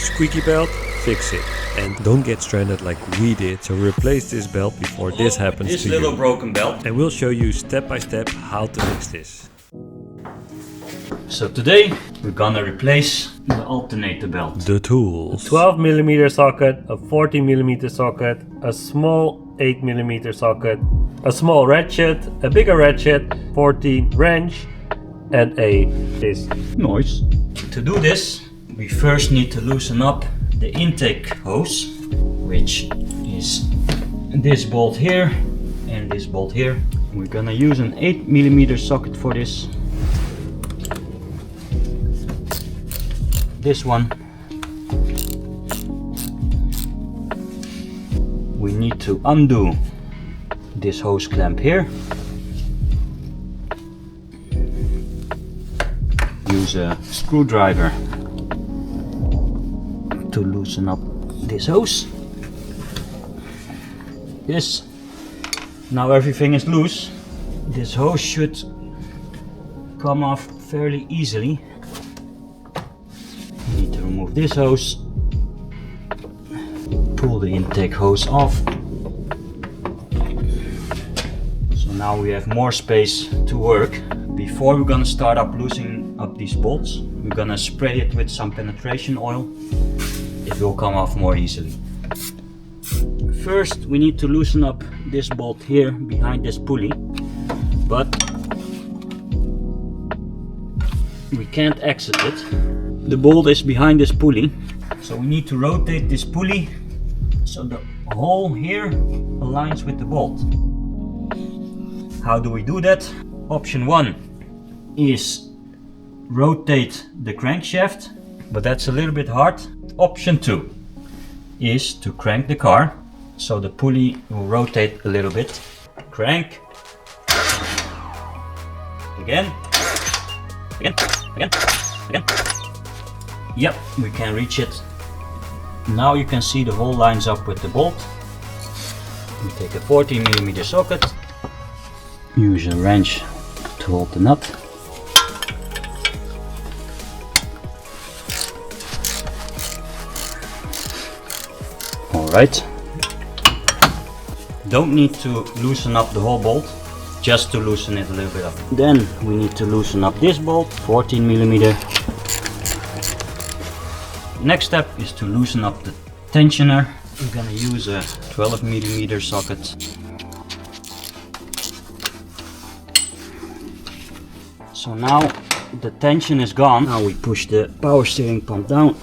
squeaky belt, fix it. And don't get stranded like we did, so replace this belt before this happens to you. This little broken belt. And we'll show you step by step how to fix this. So today we're gonna replace the alternator belt. The tools. 12mm socket, a 14mm socket, a small 8mm socket, a small ratchet, a bigger ratchet, 14 wrench, and a disc. Nice. To do this, we first need to loosen up the intake hose, which is this bolt here and this bolt here. We're gonna use an 8mm socket for this. This one. We need to undo this hose clamp here. Use a screwdriver to loosen up this hose. Yes. Now everything is loose. This hose should come off fairly easily. You need to remove this hose. Pull the intake hose off. So now we have more space to work. Before we're gonna start up loosening up these bolts, we're gonna spray it with some penetration oil. It will come off more easily. First we need to loosen up this bolt here behind this pulley, but we can't exit it. The bolt is behind this pulley, so we need to rotate this pulley so the hole here aligns with the bolt. How do we do that? Option 1 is rotate the crankshaft, but that's a little bit hard. Option 2 is to crank the car so the pulley will rotate a little bit. Crank. Again. Again. Again. Again. Yep, we can reach it. Now you can see the hole lines up with the bolt. We take a 14mm socket. Use a wrench to hold the nut. Alright. Don't need to loosen up the whole bolt, just to loosen it a little bit up. Then we need to loosen up this bolt, 14mm. Next step is to loosen up the tensioner. We're gonna use a 12mm socket. So now the tension is gone. Now we push the power steering pump down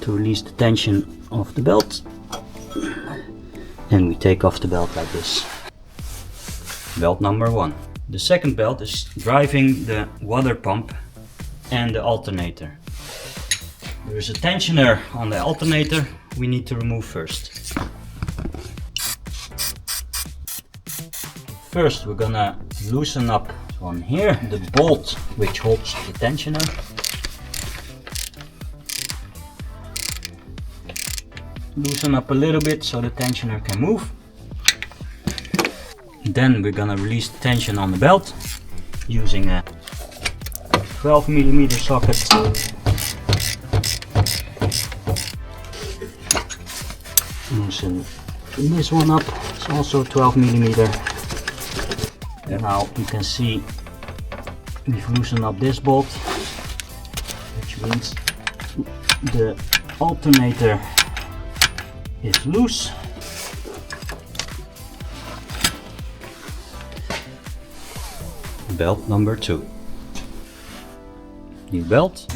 to release the tension of the belt. And we take off the belt like this. Belt number 1. The second belt is driving the water pump and the alternator. There's a tensioner on the alternator we need to remove first. First we're gonna loosen up on here the bolt which holds the tensioner. Loosen up a little bit so the tensioner can move. Then we're gonna release the tension on the belt using a 12mm socket. Loosen this one up, it's also 12mm. And now you can see we've loosened up this bolt, which means the alternator is loose. Belt number 2. New belt.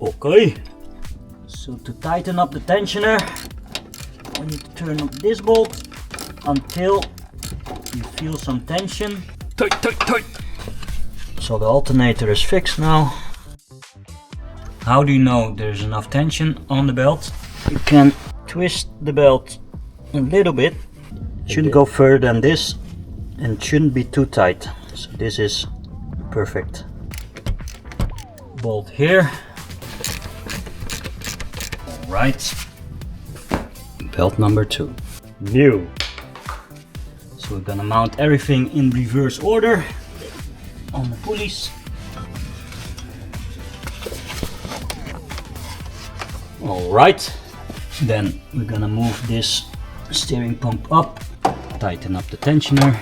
Okay, so to tighten up the tensioner, we need to turn up this bolt until you feel some tension. Tight, tight, tight. So the alternator is fixed now. How do you know there's enough tension on the belt? You can twist the belt a little bit. It shouldn't go further than this and shouldn't be too tight. So this is perfect. Bolt here. Alright. Belt number 2. New. So we're gonna mount everything in reverse order. on the pulleys. Alright, then we're gonna move this steering pump up, tighten up the tensioner.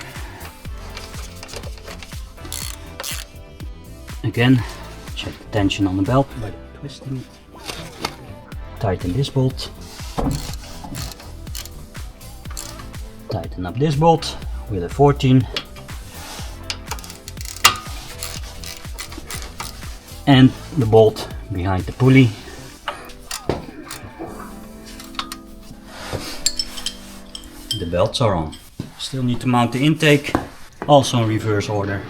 Again, check the tension on the belt by twisting it. Tighten this bolt. Tighten up this bolt with a 14. And the bolt behind the pulley. The belts are on. Still need to mount the intake, also in reverse order.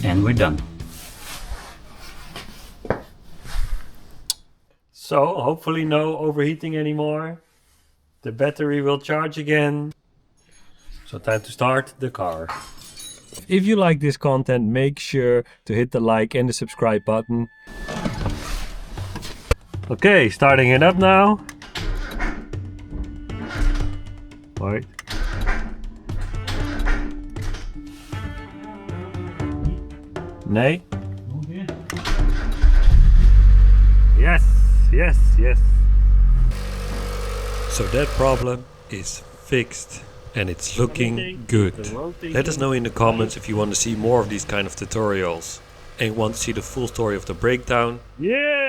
And we're done. So hopefully no overheating anymore. The battery will charge again. So time to start the car. If you like this content, make sure to hit the like and the subscribe button. Okay, starting it up now. Right. Nee. Yes, yes, yes. So that problem is fixed and it's looking good. Let us know in the comments if you want to see more of these kind of tutorials and want to see the full story of the breakdown. Yeah!